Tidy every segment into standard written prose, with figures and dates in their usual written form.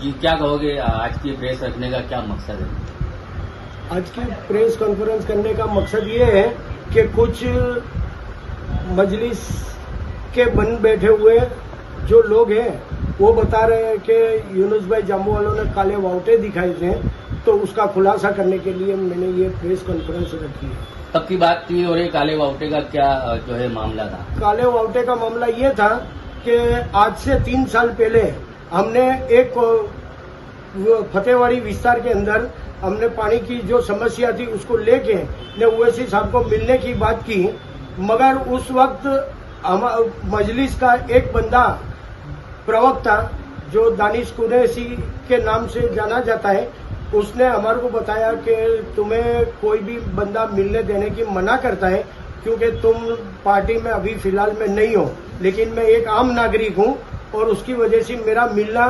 जी क्या कहोगे, आज की प्रेस रखने का क्या मकसद है? आज की प्रेस कॉन्फ्रेंस करने का मकसद ये है कि कुछ मजलिस के बन बैठे हुए जो लोग हैं वो बता रहे हैं कि यूनुस भाई जामू वालों ने काले वाउटे दिखाए थे, तो उसका खुलासा करने के लिए मैंने ये प्रेस कॉन्फ्रेंस रखी है। तब की बात थी और ये काले वाउटे का क्या जो है मामला था? काले वाउटे का मामला ये था कि आज से 3 साल पहले हमने एक फतेहवाड़ी विस्तार के अंदर हमने पानी की जो समस्या थी उसको लेके ने ओवैसी साहब को मिलने की बात की, मगर उस वक्त हम मजलिस का एक बंदा प्रवक्ता जो दानिश कुरैशी के नाम से जाना जाता है, उसने हमारे को बताया कि तुम्हें कोई भी बंदा मिलने देने की मना करता है क्योंकि तुम पार्टी में अभी फिलहाल में नहीं हो, लेकिन मैं एक आम नागरिक हूं और उसकी वजह से मेरा मिलना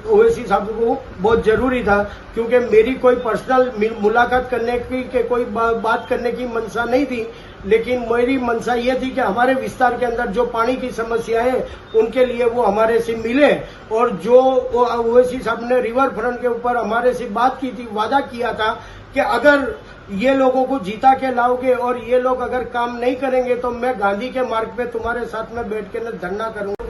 ओवैसी साहब को बहुत जरूरी था, क्योंकि मेरी कोई पर्सनल मुलाकात करने की कोई बात करने की मंशा नहीं थी, लेकिन मेरी मंशा ये थी कि हमारे विस्तार के अंदर जो पानी की समस्या है उनके लिए वो हमारे से मिले। और जो ओवैसी साहब ने रिवर फ्रंट के ऊपर हमारे से बात की थी, वादा किया था कि अगर ये लोगों को जीता के लाओगे और ये लोग अगर काम नहीं करेंगे तो मैं गांधी के मार्ग पे तुम्हारे साथ में बैठ के न धरना करूंगा।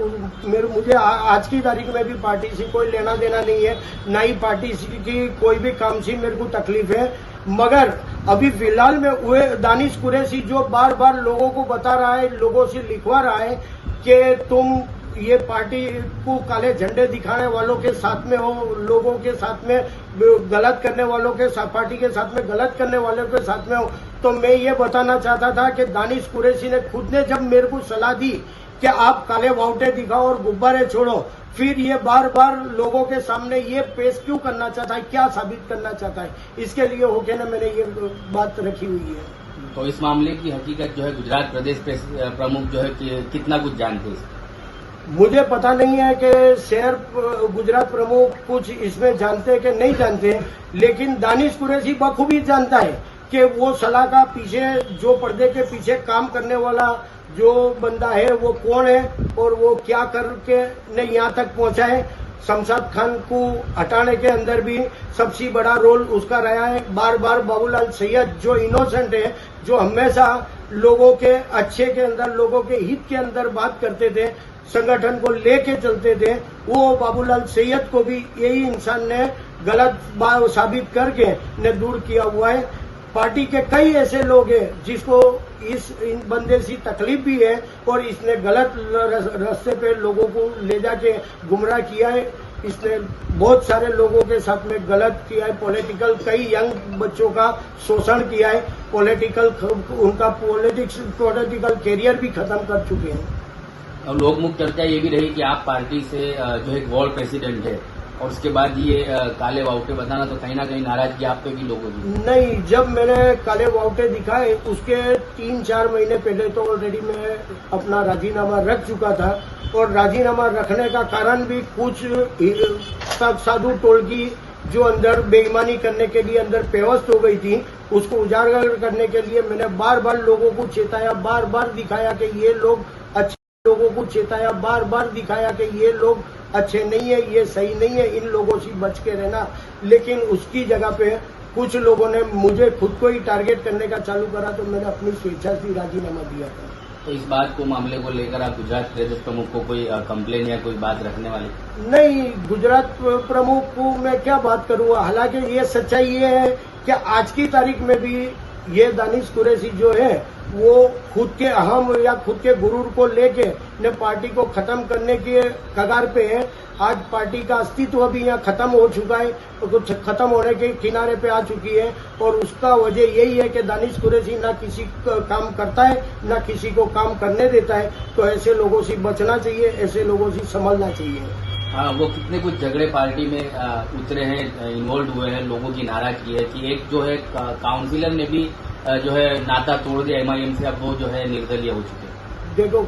मुझे आज की तारीख में भी पार्टी से कोई लेना देना नहीं है, ना ही पार्टी की कोई भी काम से मेरे को तकलीफ है, मगर अभी फिलहाल में हुए दानिश कुरैशी जो बार बार लोगों को बता रहा है, लोगों से लिखवा रहा है कि तुम ये पार्टी को काले झंडे दिखाने वालों के साथ में हो, लोगों के साथ में गलत करने वालों के साथ, पार्टी के साथ में गलत करने वालों के साथ में हो, तो मैं ये बताना चाहता था कि दानिश कुरैशी ने खुद ने जब मेरे को सलाह दी कि आप काले वाउटे दिखाओ और गुब्बारे छोड़ो, फिर ये बार बार लोगों के सामने ये पेश क्यों करना चाहता है, क्या साबित करना चाहता है, इसके लिए होके ना मैंने ये बात रखी हुई है। तो इस मामले की हकीकत जो है गुजरात प्रदेश प्रमुख जो है कि कितना कुछ जानते हैं? मुझे पता नहीं है कि शहर गुजरात प्रमुख कुछ इसमें जानते कि नहीं जानते, लेकिन दानिश कुरैशी बखूबी जानता है कि वो सलाह का पीछे जो पर्दे के पीछे काम करने वाला जो बंदा है वो कौन है और वो क्या करके ने यहाँ तक पहुंचा है। शमशाद खान को हटाने के अंदर भी सबसे बड़ा रोल उसका रहा है। बार बार बाबूलाल सैयद जो इनोसेंट है, जो हमेशा लोगों के अच्छे के अंदर, लोगों के हित के अंदर बात करते थे, संगठन को लेके चलते थे, वो बाबूलाल सैयद को भी यही इंसान ने गलत बात साबित करके ने दूर किया हुआ है। पार्टी के कई ऐसे लोग हैं जिसको इन बंदे से तकलीफ भी है और इसने गलत रास्ते पे लोगों को ले जाके गुमराह किया है। इसने बहुत सारे लोगों के साथ में गलत किया है, पॉलिटिकल कई यंग बच्चों का शोषण किया है, उनका पॉलिटिकल कैरियर भी खत्म कर चुके हैं। और लोकमुख चर्चा ये भी रही कि आप पार्टी से जो एक वर्ल्ड प्रेसिडेंट है और उसके बाद ये काले वाउटे बताना, तो कहीं ना कहीं नाराजगी आप पे भी लोगों की? नहीं, जब मैंने काले वाउटे दिखाए उसके 3-4 महीने पहले तो ऑलरेडी मैं अपना राजीनामा रख चुका था, और राजीनामा रखने का कारण भी कुछ साधु टोलकी जो अंदर बेईमानी करने के लिए अंदर पेवस्त हो गई थी, उसको उजागर करने के लिए मैंने बार बार लोगों को चेताया, बार बार दिखाया कि ये लोग अच्छे, लोगों को चेताया, बार बार दिखाया कि ये लोग अच्छे नहीं है, ये सही नहीं है, इन लोगों से बच के रहना। लेकिन उसकी जगह पे कुछ लोगों ने मुझे खुद को ही टारगेट करने का चालू करा, तो मैंने अपनी स्वेच्छा से राजीनामा दिया था। तो इस बात को, मामले को लेकर आप गुजरात प्रदेश प्रमुख को कोई कंप्लेन या कोई बात रखने वाले? नहीं, गुजरात प्रमुख को मैं क्या बात करूंगा। हालांकि ये सच्चाई ये है कि आज की तारीख में भी ये दानिश कुरैशी जो है वो खुद के अहम या खुद के गुरूर को लेके ने पार्टी को खत्म करने के कगार पे है। आज पार्टी का अस्तित्व भी यहाँ खत्म हो चुका है, कुछ खत्म होने के किनारे पे आ चुकी है, और उसका वजह यही है कि दानिश कुरैशी ना किसी काम करता है, ना किसी को काम करने देता है। तो ऐसे लोगों से बचना चाहिए, ऐसे लोगों से संभलना चाहिए। हाँ, वो कितने कुछ झगड़े पार्टी में उतरे हैं, इन्वॉल्व हुए हैं, लोगों की नाराजगी है कि एक जो है काउंसिलर ने भी जो है नाता तोड़ दिया MIM से, अब वो जो है निर्दलीय हो चुके हैं। देखो,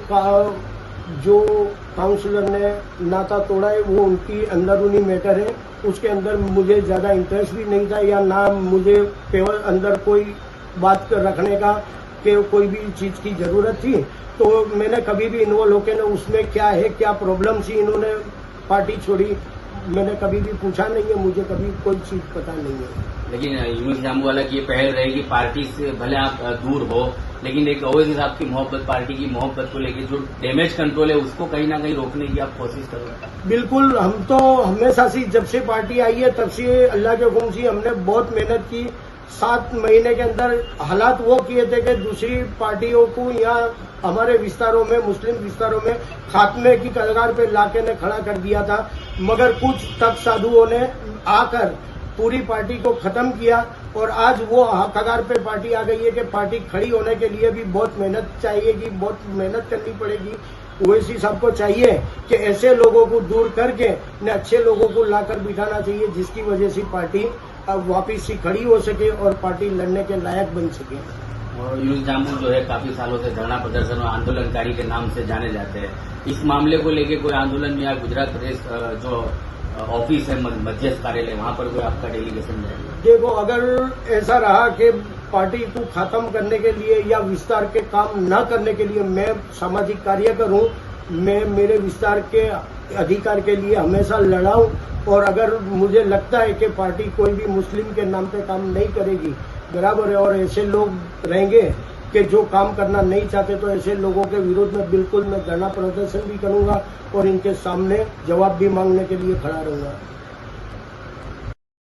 जो काउंसिलर ने नाता तोड़ा है वो उनकी अंदरूनी मैटर है, उसके अंदर मुझे ज्यादा इंटरेस्ट भी नहीं था, या ना मुझे केवल अंदर कोई बात रखने का कि कोई भी चीज की जरूरत थी। तो मैंने कभी भी इन्वॉल्व होकर ना उसमें क्या है, क्या प्रॉब्लम थी, इन्होंने पार्टी छोड़ी, मैंने कभी भी पूछा नहीं है, मुझे कभी कोई चीज पता नहीं है। लेकिन यूनुस जामूवाला की ये पहल रहेगी, पार्टी से भले आप दूर हो, लेकिन एक ओवैसी साहब की मोहब्बत, पार्टी की मोहब्बत को लेकर जो डैमेज कंट्रोल है उसको कहीं ना कहीं रोकने की आप कोशिश करोगे? बिल्कुल, हम तो हमेशा से जब से पार्टी आई है तब से अल्लाह के हुक्म से हमने बहुत मेहनत की। 7 महीने के अंदर हालात वो किए थे कि दूसरी पार्टियों को यहाँ हमारे विस्तारों में, मुस्लिम विस्तारों में खात्मे की कगार पे लाके ने खड़ा कर दिया था, मगर कुछ तक साधुओं ने आकर पूरी पार्टी को खत्म किया और आज वो कगार पे पार्टी आ गई है कि पार्टी खड़ी होने के लिए भी बहुत मेहनत चाहिएगी, बहुत मेहनत करनी पड़ेगी। ओवैसी साहब को चाहिए कि ऐसे लोगों को दूर करके न अच्छे लोगों को लाकर बिठाना चाहिए, जिसकी वजह से पार्टी अब वापिस से खड़ी हो सके और पार्टी लड़ने के लायक बन सके। और यूनुस जामू जो है काफी सालों से धरना प्रदर्शन और आंदोलनकारी के नाम से जाने जाते हैं। इस मामले को लेकर कोई आंदोलन या गुजरात प्रदेश जो ऑफिस है मध्यस्थ कार्यालय, वहां पर कोई आपका डेलीगेशन जाएगा? देखो, अगर ऐसा रहा कि पार्टी को खत्म करने के लिए या विस्तार के काम न करने के लिए मैं सामाजिक कार्य करूं, मैं मेरे विस्तार के अधिकार के लिए हमेशा लड़ा हूं। और अगर मुझे लगता है कि पार्टी कोई भी मुस्लिम के नाम पे काम नहीं करेगी, बराबर है, और ऐसे लोग रहेंगे कि जो काम करना नहीं चाहते, तो ऐसे लोगों के विरोध में बिल्कुल मैं धरना प्रदर्शन भी करूंगा और इनके सामने जवाब भी मांगने के लिए खड़ा रहूंगा।